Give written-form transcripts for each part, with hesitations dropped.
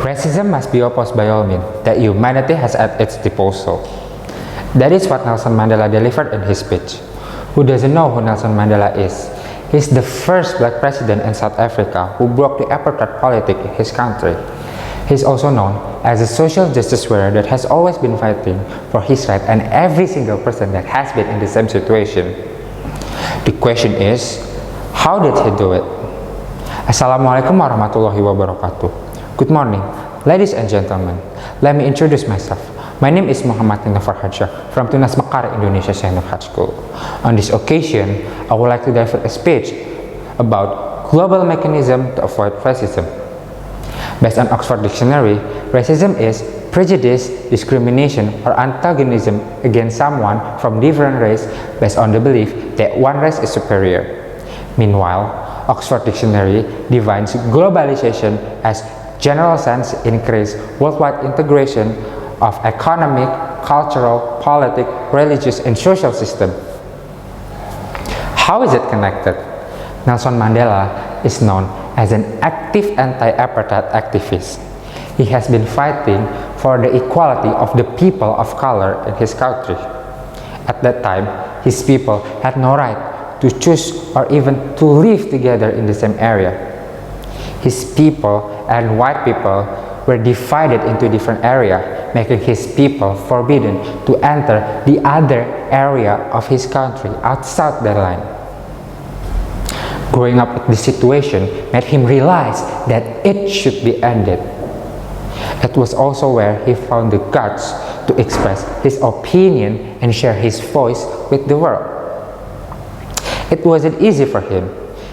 Racism must be opposed by all means that humanity has at its disposal. That is what Nelson Mandela delivered in his speech. Who doesn't know who Nelson Mandela is? He's the first black president in South Africa who broke the apartheid politic in his country. He's also known as a social justice warrior that has always been fighting for his right and every single person that has been in the same situation. The question is, how did he do it? Assalamualaikum warahmatullahi wabarakatuh. Good morning, ladies and gentlemen. Let me introduce myself. My name is Nino from Tunas Mekar Indonesia High School. On this occasion, I would like to deliver a speech about global mechanism to avoid racism. Based on Oxford Dictionary, racism is prejudice, discrimination, or antagonism against someone from different race based on the belief that one race is superior. Meanwhile, Oxford Dictionary defines globalization as general sense increased worldwide integration of economic, cultural, political, religious, and social system. How is it connected? Nelson Mandela is known as an active anti-apartheid activist. He has been fighting for the equality of the people of color in his country. At that time, his people had no right to choose or even to live together in the same area. His people and white people were divided into different areas, making his people forbidden to enter the other area of his country outside their line. Growing up in this situation made him realize that it should be ended. It was also where he found the guts to express his opinion and share his voice with the world. It wasn't easy for him.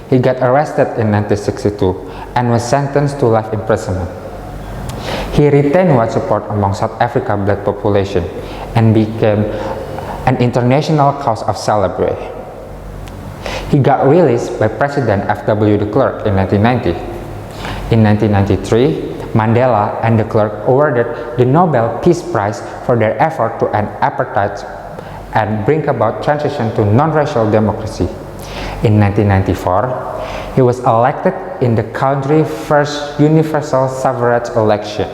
He got arrested in 1962 and was sentenced to life imprisonment. He retained wide support among South Africa black population and became an international cause of celebration. He got released by President F.W. de Klerk in 1990. In 1993, Mandela and de Klerk awarded the Nobel Peace Prize for their effort to end apartheid and bring about transition to non-racial democracy. In 1994, he was elected in the country's first universal suffrage election.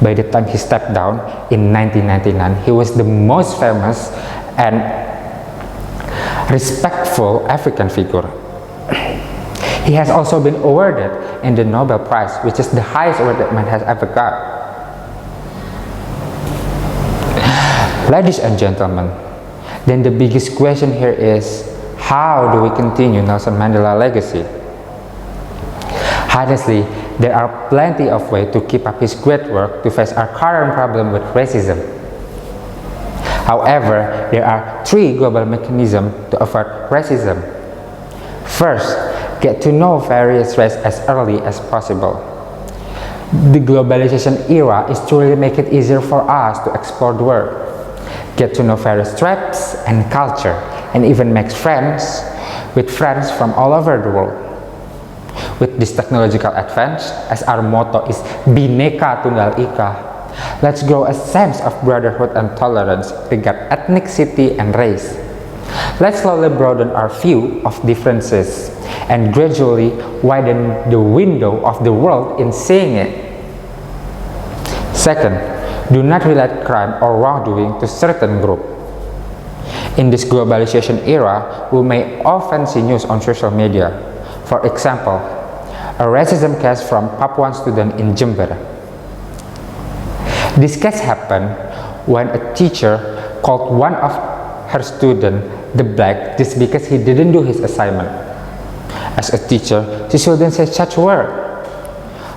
By the time he stepped down in 1999, he was the most famous and respectful African figure. He has also been awarded in the Nobel Prize, which is the highest award that man has ever got. Ladies and gentlemen, then the biggest question here is, how do we continue Nelson Mandela's legacy? Honestly, there are plenty of ways to keep up his great work to face our current problem with racism. However, there are three global mechanisms to avoid racism. First, get to know various races as early as possible. The globalization era is to really make it easier for us to explore the world, get to know various tribes and culture, and even make friends with friends from all over the world. With this technological advance, as our motto is Bhinneka Tunggal Ika, let's grow a sense of brotherhood and tolerance regarding ethnicity and race. Let's slowly broaden our view of differences and gradually widen the window of the world in seeing it. Second, do not relate crime or wrongdoing to certain group. In this globalization era, we may often see news on social media. For example, a racism case from Papuan student in Jember. This case happened when a teacher called one of her students the black just because he didn't do his assignment. As a teacher, she shouldn't say such a word.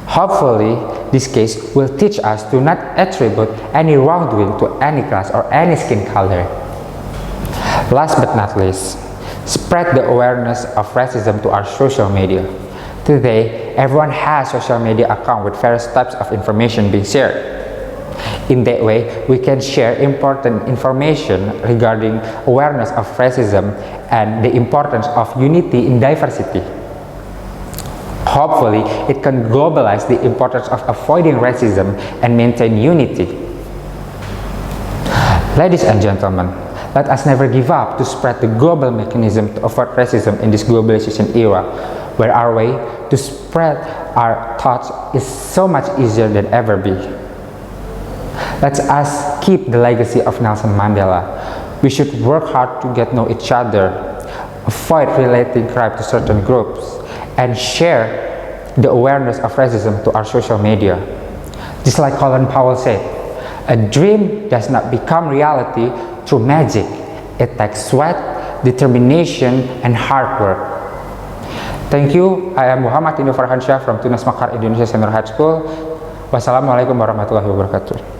Hopefully, this case will teach us to not attribute any wrongdoing to any class or any skin color. Last but not least, spread the awareness of racism to our social media. Today, everyone has social media account with various types of information being shared. In that way, we can share important information regarding awareness of racism and the importance of unity in diversity. Hopefully, it can globalize the importance of avoiding racism and maintain unity. Ladies and gentlemen, let us never give up to spread the global mechanism to avoid racism in this globalization era. where our way to spread our thoughts is so much easier than ever be. Let us keep the legacy of Nelson Mandela. We should work hard to get to know each other, avoid relating crime to certain groups, and share the awareness of racism to our social media. Just like Colin Powell said, a dream does not become reality through magic. It takes sweat, determination, and hard work. Thank you. I am Muhammad Nino from Tunas Mekar Indonesia Senior High School. Wassalamualaikum warahmatullahi wabarakatuh.